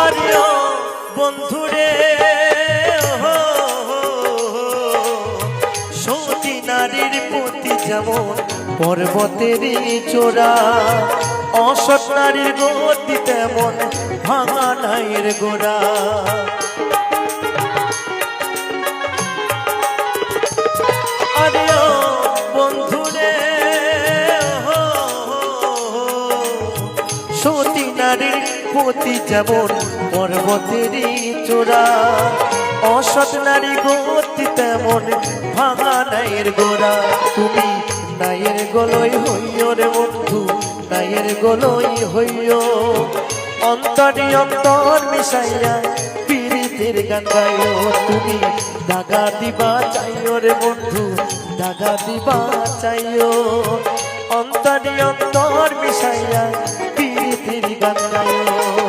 আরে ও বন্ধুরে সতী নারীর প্রতি যেমন পর্বতেরই চূড়া, অসৎ নারীর গতি তেমন ভাঙা নাইয়ের গোড়া। আরে ও বন্ধুরে সতী নারীর প্রতি যেমন পর্বতেরই চূড়া, অসৎ নারী গতি তেমন ভাঙা নাইয়ের গোড়া। তুমি নাইয়ের গলই হইও রে বন্ধু, নাইয়ের গলই হইও, অন্তরে অন্তর মিশাইয়া পীড়িতের গান গাইও। তুমি দাগা দিবা চাইও রে বন্ধু, দাগা দিবা চাইও, অন্তরে অন্তর মিশাইয়া পীড়িতের গান গাইও।